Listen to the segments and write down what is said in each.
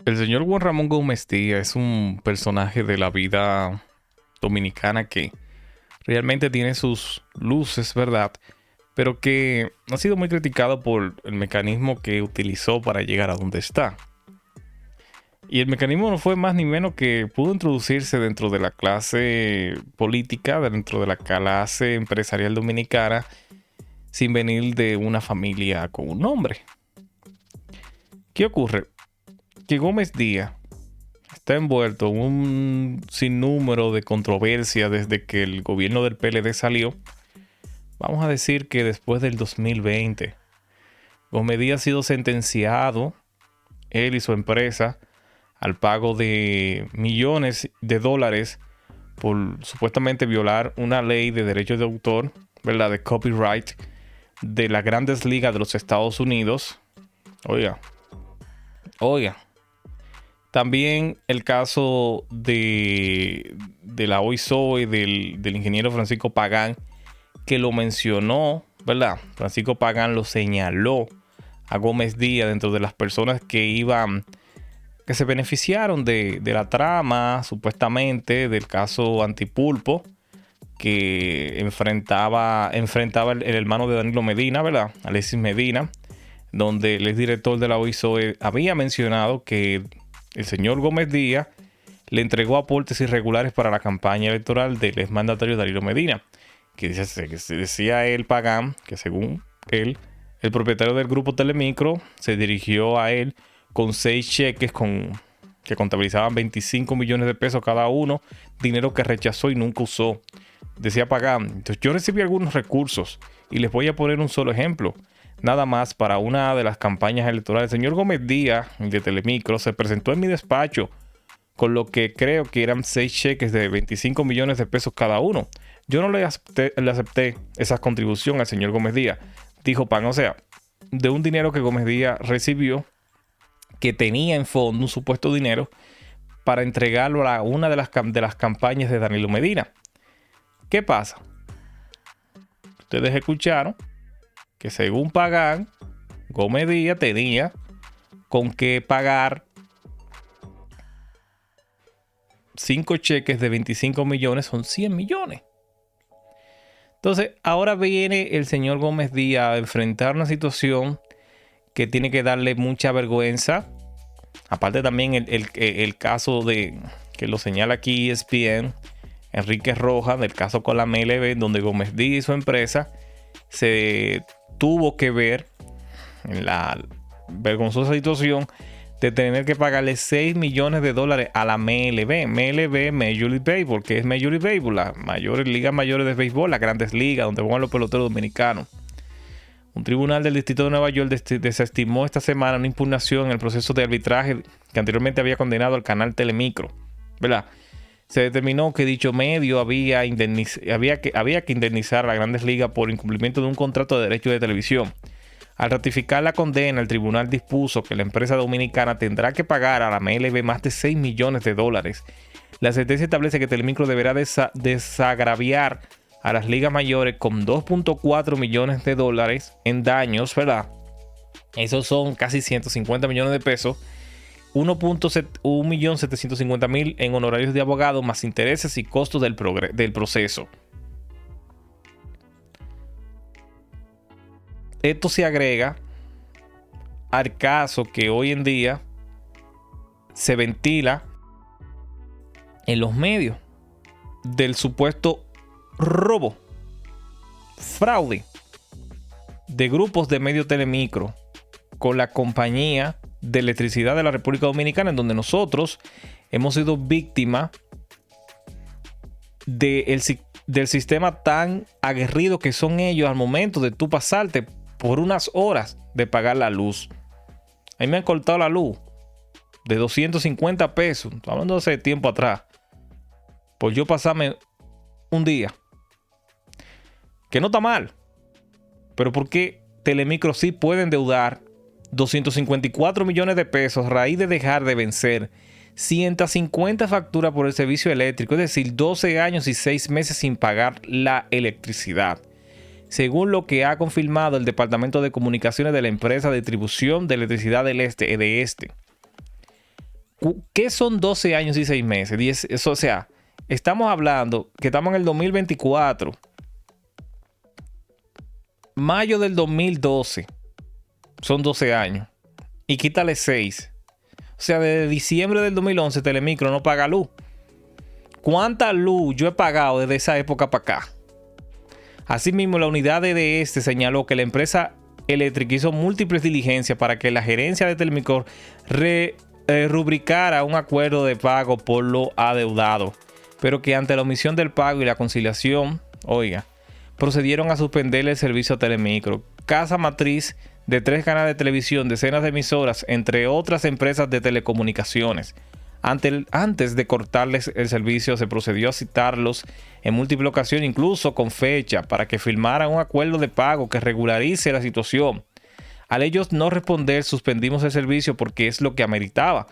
El señor Juan Ramón Gómez Díaz es un personaje de la vida dominicana que realmente tiene sus luces, ¿verdad? Pero que ha sido muy criticado por el mecanismo que utilizó para llegar a donde está. Y el mecanismo no fue más ni menos que pudo introducirse dentro de la clase política, dentro de la clase empresarial dominicana, sin venir de una familia con un nombre. ¿Qué ocurre? Que Gómez Díaz está envuelto en un sinnúmero de controversias desde que el gobierno del PLD salió. Vamos a decir que después del 2020, Gómez Díaz ha sido sentenciado, él y su empresa, al pago de millones de dólares por supuestamente violar una ley de derechos de autor, ¿verdad? De copyright de las grandes ligas de los Estados Unidos. Oiga, oiga. También el caso de la OISOE del ingeniero Francisco Pagán, que lo mencionó, ¿verdad? Francisco Pagán lo señaló a Gómez Díaz dentro de las personas que se beneficiaron de la trama, supuestamente, del caso Antipulpo, que enfrentaba el hermano de Danilo Medina, ¿verdad? Alexis Medina, donde el exdirector de la OISOE había mencionado que el señor Gómez Díaz le entregó aportes irregulares para la campaña electoral del exmandatario Danilo Medina, que decía él, Pagán, que según él, el propietario del grupo Telemicro se dirigió a él con 6 cheques que contabilizaban 25 millones de pesos cada uno, dinero que rechazó y nunca usó. Decía Pagán, entonces yo recibí algunos recursos y les voy a poner un solo ejemplo. Nada más, para una de las campañas electorales, el señor Gómez Díaz de Telemicro se presentó en mi despacho con lo que creo que eran 6 cheques de 25 millones de pesos cada uno. Yo no le acepté esa contribución al señor Gómez Díaz, dijo Pan. O sea, de un dinero que Gómez Díaz recibió, que tenía en fondo un supuesto dinero para entregarlo a una de las campañas de Danilo Medina. ¿Qué pasa? Ustedes escucharon que según Pagán, Gómez Díaz tenía con qué pagar 5 cheques de 25 millones, son 100 millones. Entonces, ahora viene el señor Gómez Díaz a enfrentar una situación que tiene que darle mucha vergüenza. Aparte también el caso de que lo señala aquí ESPN, Enrique Rojas, del caso con la MLB, donde Gómez Díaz y su empresa se tuvo que ver en la vergonzosa situación de tener que pagarle 6 millones de dólares a la MLB. MLB, Major League Baseball, que es Major League Baseball, las ligas mayores de béisbol, las grandes ligas donde juegan los peloteros dominicanos. Un tribunal del Distrito de Nueva York desestimó esta semana una impugnación en el proceso de arbitraje que anteriormente había condenado al canal Telemicro, ¿verdad? Se determinó que dicho medio había que indemnizar a las grandes ligas por incumplimiento de un contrato de derechos de televisión. Al ratificar la condena, el tribunal dispuso que la empresa dominicana tendrá que pagar a la MLB más de 6 millones de dólares. La sentencia establece que Telemicro deberá desagraviar a las ligas mayores con 2.4 millones de dólares en daños, ¿verdad? Esos son casi 150 millones de pesos. 1.750.000 en honorarios de abogado, más intereses y costos del proceso. Esto se agrega al caso que hoy en día se ventila en los medios del supuesto robo, fraude de grupos de medio Telemicro con la compañía de electricidad de la República Dominicana, en donde nosotros hemos sido víctimas del sistema tan aguerrido que son ellos al momento de tú pasarte por unas horas de pagar la luz. A mí me han cortado la luz de 250 pesos, hablando de hace tiempo atrás, por yo pasarme un día. Que no está mal, pero ¿por qué Telemicro sí puede endeudar 254 millones de pesos a raíz de dejar de vencer 150 facturas por el servicio eléctrico? Es decir, 12 años y 6 meses sin pagar la electricidad, según lo que ha confirmado el Departamento de Comunicaciones de la empresa de distribución de electricidad del Este, EDESTE. ¿Qué son 12 años y 6 meses? 10, eso, o sea, estamos hablando que estamos en el 2024. Mayo del 2012 son 12 años. Y quítale 6. O sea, desde diciembre del 2011 Telemicro no paga luz. ¿Cuánta luz yo he pagado desde esa época para acá? Asimismo, la unidad de este señaló que la empresa eléctrica hizo múltiples diligencias para que la gerencia de Telemicro rubricara un acuerdo de pago por lo adeudado, pero que ante la omisión del pago y la conciliación, procedieron a suspenderle el servicio a Telemicro, casa matriz de 3 canales de televisión, decenas de emisoras, entre otras empresas de telecomunicaciones. Antes de cortarles el servicio, se procedió a citarlos en múltiples ocasiones, incluso con fecha, para que firmaran un acuerdo de pago que regularice la situación. Al ellos no responder, suspendimos el servicio porque es lo que ameritaba.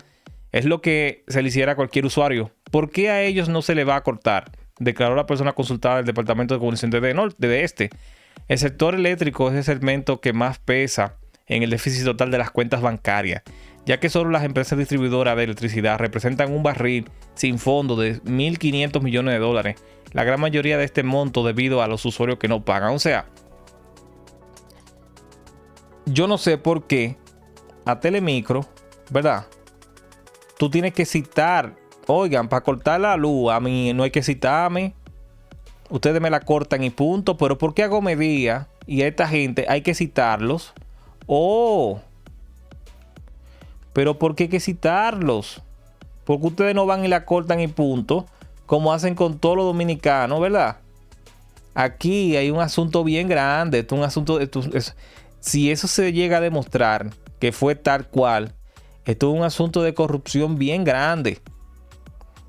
Es lo que se le hiciera a cualquier usuario. ¿Por qué a ellos no se le va a cortar?, declaró la persona consultada del Departamento de Comunicación de este. El sector eléctrico es el segmento que más pesa en el déficit total de las cuentas bancarias, ya que solo las empresas distribuidoras de electricidad representan un barril sin fondo de 1.500 millones de dólares. La gran mayoría de este monto debido a los usuarios que no pagan. O sea, yo no sé por qué a Telemicro, ¿verdad?, tú tienes que citar. Oigan, para cortar la luz, a mí no hay que citarme. Ustedes me la cortan y punto. Pero ¿por qué a Gómez Díaz y a esta gente hay que citarlos? Pero ¿por qué hay que citarlos? Porque ustedes no van y la cortan y punto, como hacen con todos los dominicanos, ¿verdad? Aquí hay un asunto bien grande. Esto es un asunto. Si eso se llega a demostrar que fue tal cual, esto es un asunto de corrupción bien grande.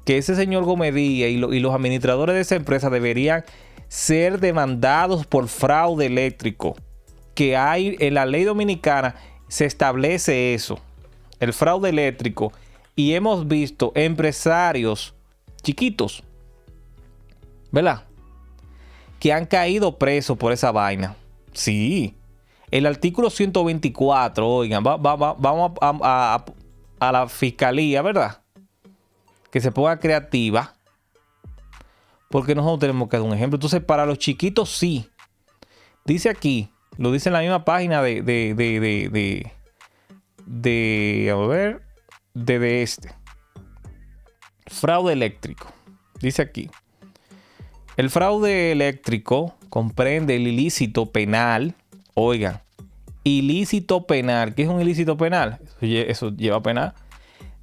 Que ese señor Gómez Díaz y los administradores de esa empresa deberían ser demandados por fraude eléctrico. Que hay en la ley dominicana, se establece eso, el fraude eléctrico. Y hemos visto empresarios chiquitos, ¿verdad?, que han caído presos por esa vaina. Sí. El artículo 124, oigan, vamos a la fiscalía, ¿verdad?, que se ponga creativa, porque nosotros tenemos que dar un ejemplo. Entonces, para los chiquitos sí. Dice aquí, lo dice en la misma página de este. Fraude eléctrico. Dice aquí. El fraude eléctrico comprende el ilícito penal. Oigan, ilícito penal. ¿Qué es un ilícito penal? Eso lleva penal.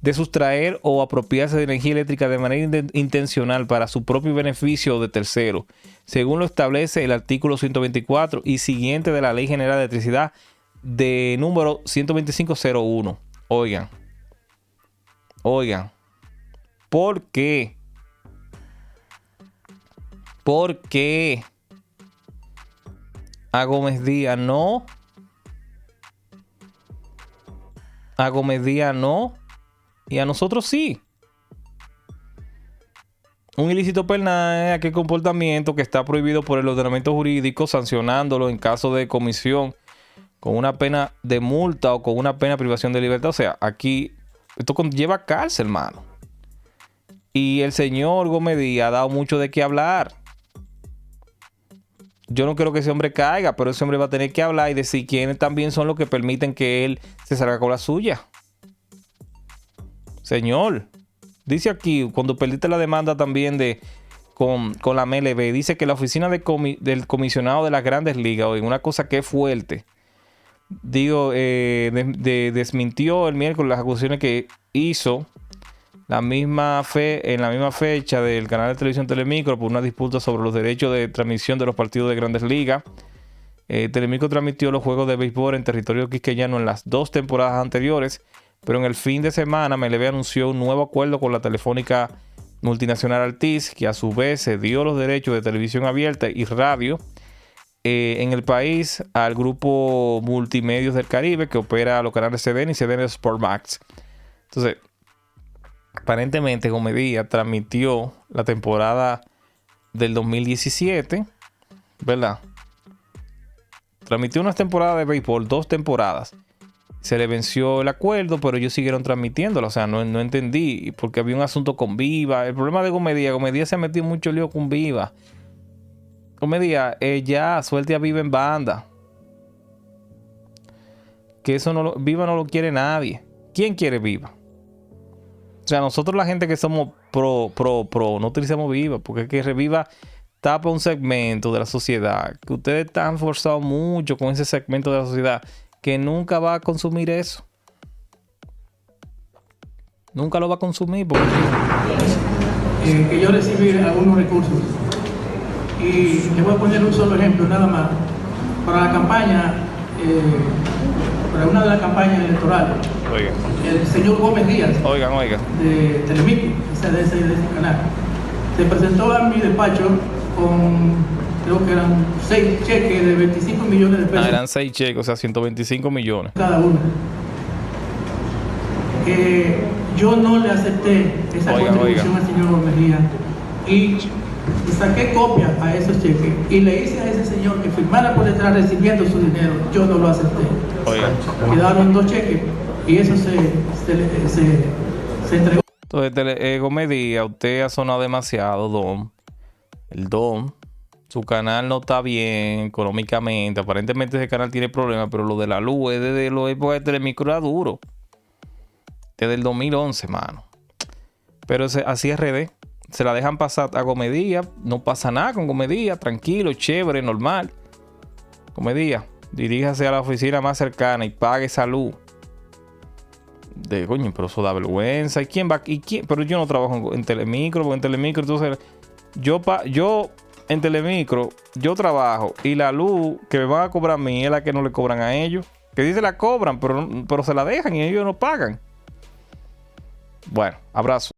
De sustraer o apropiarse de energía eléctrica de manera intencional para su propio beneficio o de tercero, según lo establece el artículo 124 y siguiente de la Ley General de Electricidad de número 12501. Oigan, ¿por qué? ¿Por qué a Gómez Díaz no? A Gómez Díaz no. Y a nosotros sí. Un ilícito penal es aquel comportamiento que está prohibido por el ordenamiento jurídico, sancionándolo en caso de comisión con una pena de multa o con una pena de privación de libertad. O sea, aquí esto lleva cárcel, hermano. Y el señor Gómez Díaz ha dado mucho de qué hablar. Yo no quiero que ese hombre caiga, pero ese hombre va a tener que hablar y decir quiénes también son los que permiten que él se salga con la suya. Señor, dice aquí, cuando perdiste la demanda también con la MLB, dice que la oficina del comisionado de las Grandes Ligas, oye, una cosa que es fuerte, desmintió el miércoles las acusaciones que hizo en la misma fecha del canal de televisión Telemicro por una disputa sobre los derechos de transmisión de los partidos de Grandes Ligas. Telemicro transmitió los juegos de béisbol en territorio quisqueñano en las 2 temporadas anteriores. Pero en el fin de semana MLB anunció un nuevo acuerdo con la telefónica multinacional Altiz, que a su vez cedió los derechos de televisión abierta y radio en el país al grupo Multimedios del Caribe, que opera los canales CDN y CDN Sport Max. Entonces, aparentemente Gómez Díaz transmitió la temporada del 2017, ¿verdad? Transmitió una temporada de béisbol, 2 temporadas. Se le venció el acuerdo, pero ellos siguieron transmitiéndola. O sea, no entendí, porque había un asunto con Viva. El problema de Gomedía se ha metido mucho lío con Viva. Gomedía, ya, suelte a Viva en banda. Que eso Viva no lo quiere nadie. ¿Quién quiere Viva? O sea, nosotros la gente que somos pro, no utilizamos Viva, porque es que Viva tapa un segmento de la sociedad, que ustedes están forzados mucho con ese segmento de la sociedad, que nunca va a consumir eso. Nunca lo va a consumir. Porque... que yo recibí algunos recursos. Y les voy a poner un solo ejemplo, nada más. Para la campaña, para una de las campañas electorales, oigan, el señor Gómez Díaz, oigan, de Telemicro, de ese canal, se presentó a mi despacho con, creo que eran 6 cheques de 25 millones de pesos. Eran 6 cheques, o sea, 125 millones. Cada uno. Yo no le acepté esa contribución al señor Gómez Díaz y saqué copia a esos cheques y le hice a ese señor que firmara por detrás recibiendo su dinero. Yo no lo acepté. Oigan. Quedaron 2 cheques y eso se entregó. Entonces, Gómez Díaz, usted ha sonado demasiado, Don. El Don. Su canal no está bien económicamente. Aparentemente ese canal tiene problemas, pero lo de la luz es desde la época de Telemicro era duro. Desde el 2011, mano. Pero así es RD. Se la dejan pasar a Gómez Díaz. No pasa nada con Gómez Díaz. Tranquilo, chévere, normal. Gómez Díaz, diríjase a la oficina más cercana y pague salud. Coño, pero eso da vergüenza. ¿Y quién va? Pero yo no trabajo en Telemicro, porque en Telemicro, entonces, yo en Telemicro, yo trabajo y la luz que me van a cobrar a mí es la que no le cobran a ellos. Que dice la cobran, pero se la dejan y ellos no pagan. Bueno, abrazo.